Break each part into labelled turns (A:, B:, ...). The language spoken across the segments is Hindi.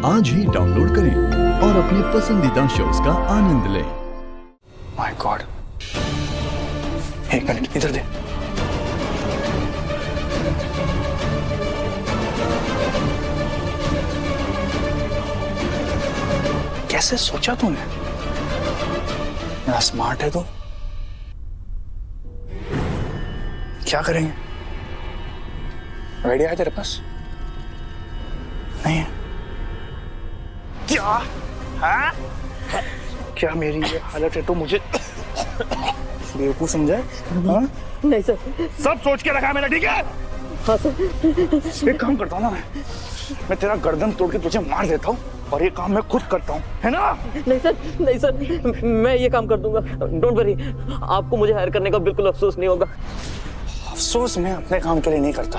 A: आज ही डाउनलोड करें और अपने पसंदीदा शोज का आनंद लें।
B: माय गॉड, एक मिनट इधर दे। कैसे सोचा तूने? इतना स्मार्ट है तू। क्या करेंगे? आइडिया है तेरे पास? नहीं है? क्या हाँ? क्या मेरी ये हालत है तो मुझे बेवकूफ समझा है? हाँ?
C: नहीं सर।
B: सब सोच के रखा है मैंने, ठीक है?
C: हाँ सर।
B: एक काम करता हूँ ना, मैं तेरा गर्दन तोड़ के तुझे मार देता हूँ और ये काम मैं खुद करता हूँ, है ना?
C: नहीं सर, नहीं सर, मैं ये काम कर दूंगा। डोंट वरी, आपको मुझे हायर करने का बिल्कुल अफसोस नहीं होगा।
B: अफसोस मैं अपने काम के लिए नहीं करता,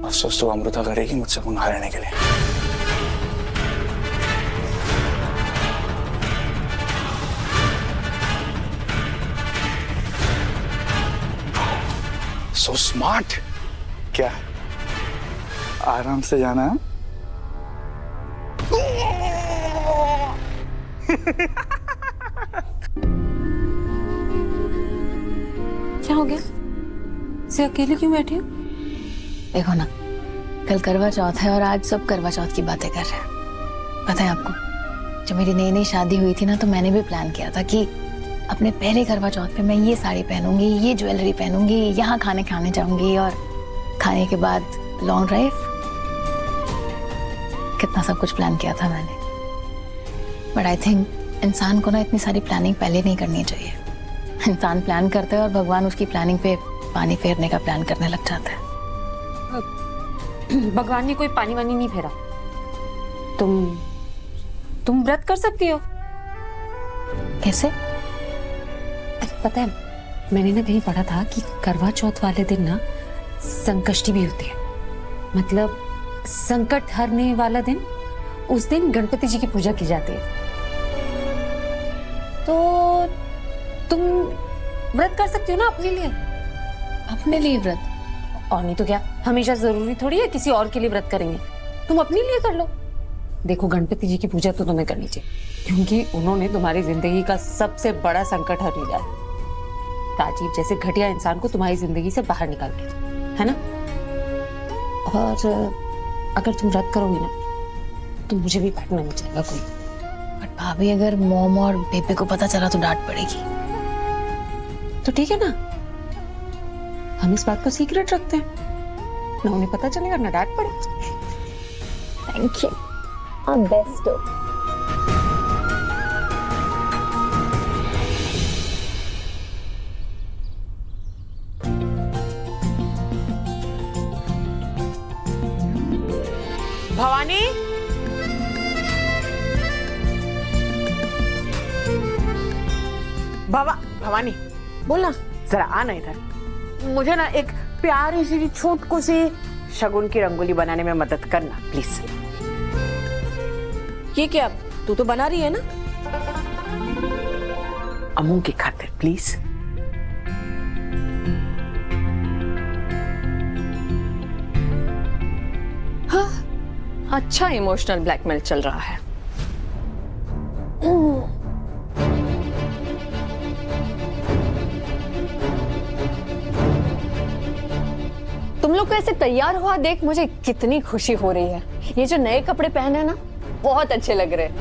B: अफसोस तो अमृता करेगी मुझसे गुण हारने के लिए। So smart. क्या आराम से जाना है?
D: क्या हो गया? से अकेले क्यों बैठी हो?
E: देखो ना, कल करवा चौथ है और आज सब करवा चौथ की बातें कर रहे हैं। पता है आपको, जब मेरी नई नई शादी हुई थी ना, तो मैंने भी प्लान किया था कि अपने पहले करवा चौथ पे मैं ये साड़ी पहनूंगी, ये ज्वेलरी पहनूंगी, यहाँ खाने खाने जाऊंगी और खाने के बाद लॉन्ग ड्राइव। कितना सब कुछ प्लान किया था मैंने। बट आई थिंक इंसान को ना इतनी सारी प्लानिंग पहले नहीं करनी चाहिए। इंसान प्लान करता है और भगवान उसकी प्लानिंग पे पानी फेरने का प्लान करने लग जाता है।
D: भगवान ने कोई पानी वानी नहीं फेरा। तुम व्रत कर सकती हो।
E: कैसे?
D: पता है, मैंने ना कहीं पढ़ा था कि करवा चौथ वाले दिन ना संकष्टी भी होती है। मतलब संकट हरने वाला दिन। उस दिन गणपति जी की पूजा की जाती है। तो तुम व्रत कर सकती हो ना अपने लिए।
E: अपने लिए व्रत?
D: और नहीं तो क्या, हमेशा जरूरी थोड़ी है किसी और के लिए व्रत करेंगे। तुम अपने लिए कर लो। देखो, गणपति जी की पूजा तो तुम्हें करनी चाहिए, क्योंकि उन्होंने तुम्हारी जिंदगी का सबसे बड़ा संकट हर लिया है। राजीव जैसे घटिया इंसान को तुम्हारी जिंदगी से बाहर निकाल के, है ना? और अगर तुम व्रत करोगी ना, तो मुझे भी बैठना नहीं चाहेगा कोई।
E: बट भाभी, अगर मॉम और बेबे को पता चला तो डांट पड़ेगी।
D: तो ठीक है ना, हम इस बात को सीक्रेट रखते हैं, ना उन्हें पता चलेगा ना डांट पड़े।
E: थैंक यू, आप बेस्ट हो।
C: भवानी, भवानी बोलना जरा, आना इधर। मुझे ना एक प्यारी सी छोटू सी शगुन की रंगोली बनाने में मदद करना प्लीज।
F: ये क्या, तू तो बना रही है ना?
C: अमू की खातिर प्लीज।
F: हाँ, अच्छा इमोशनल ब्लैकमेल चल रहा है। तुम लोग को ऐसे तैयार हुआ देख मुझे कितनी खुशी हो रही है। ये जो नए कपड़े पहने हैं ना, बहुत अच्छे लग रहे हैं।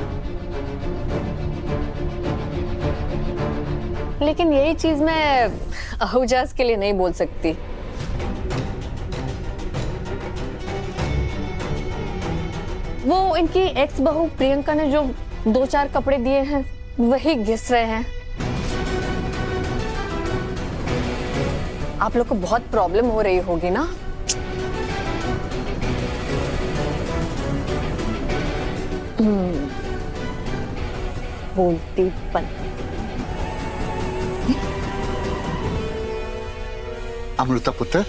F: लेकिन यही चीज मैं अहूजास के लिए नहीं बोल सकती। वो इनकी एक्स बहू प्रियंका ने जो 2-4 कपड़े दिए हैं, वही घिस रहे हैं। आप लोग को बहुत प्रॉब्लम हो रही होगी ना? बोलती बन।
G: अमृता पुत्र,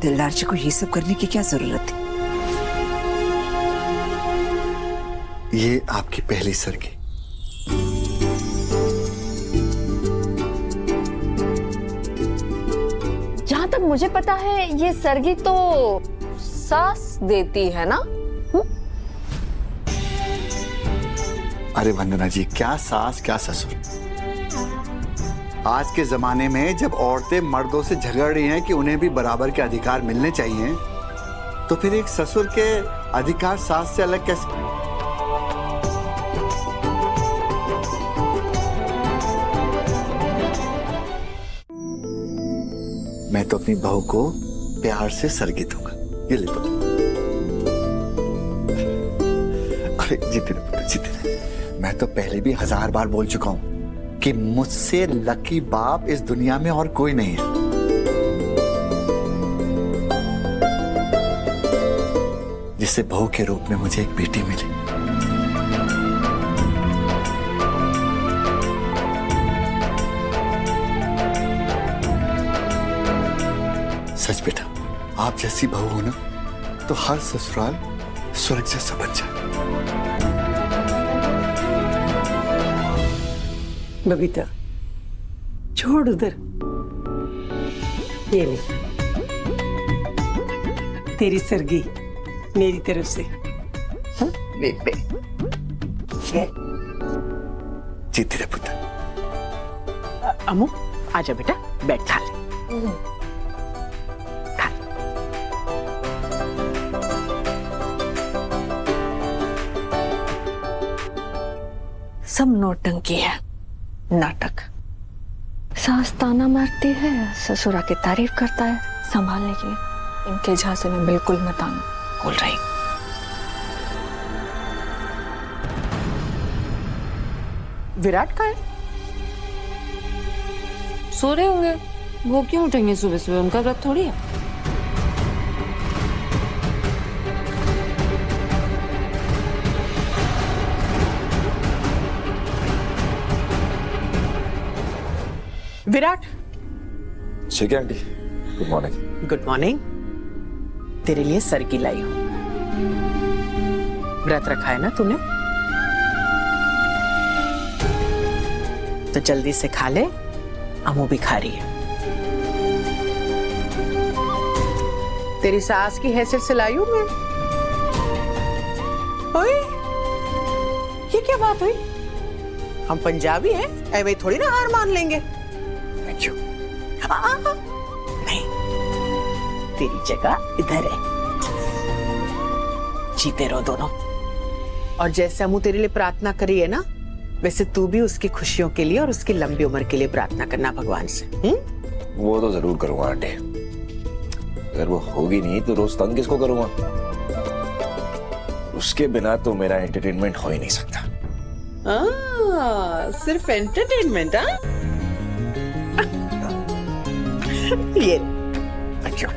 H: दिलदार जी को ये सब करने की क्या जरूरत थी?
G: ये आपकी पहली सरगी।
F: तक मुझे पता है ये सरगी तो सास देती है ना?
G: अरे वंदना जी, क्या सास क्या ससुर। आज के जमाने में जब औरतें मर्दों से झगड़ रही हैं कि उन्हें भी बराबर के अधिकार मिलने चाहिए, तो फिर एक ससुर के अधिकार सास से अलग कैसे? मैं तो अपनी बहू को प्यार से सरगी दूंगा। ये ले तो। अरे जीते रहे, जीते रहे। मैं तो पहले भी 1000 बार बोल चुका हूं कि मुझसे लकी बाप इस दुनिया में और कोई नहीं है। जिससे बहू के रूप में मुझे एक बेटी मिली। सच बेटा, आप जैसी बहू हो ना, तो हर ससुराल स्वर्ग जैसा बन जाए।
I: बबीता, छोड़ उधर। ये ले, तेरी सरगी मेरी तरफ से।
G: बेटे जीते रहे पुत्र।
C: अमू आजा बेटा, बैठ खा ले। खा ले।
F: सब नौटंकी है, नाटक। सास ताना मारती है, ससुर आके तारीफ करता है संभालने के लिए। इनके झांसे में बिल्कुल मत आना। बोल रही
C: विराट का है?
D: सो रहे होंगे, वो क्यों उठेंगे सुबह सुबह? उनका व्रत थोड़ी है।
C: विराट,
J: ठीक है aunty, good morning.
C: Good morning. तेरे लिए सरगी लाई हूं। व्रत रखा है ना तूने? तो जल्दी से खा ले, अमू भी खा रही है। तेरी सास की हैसियत से लाई हूं मैं। ओए, ये क्या बात हुई? हम पंजाबी हैं, ऐवे थोड़ी ना हार मान लेंगे।
G: Thank you.
C: नहीं, तेरी जगह इधर है। जीते रहो दोनों। और जैसे अमू तेरे लिए प्रार्थना करी है ना, वैसे तू भी उसकी खुशियों के लिए और उसकी लंबी उम्र के लिए प्रार्थना करना भगवान से।
J: वो तो जरूर करूंगा आंटी। अगर वो होगी नहीं तो रोज तंग किसको करूंगा? उसके बिना तो मेरा एंटरटेनमेंट हो ही नहीं सकता।
C: सिर्फ एंटरटेनमेंट? ये
G: थैंक यू।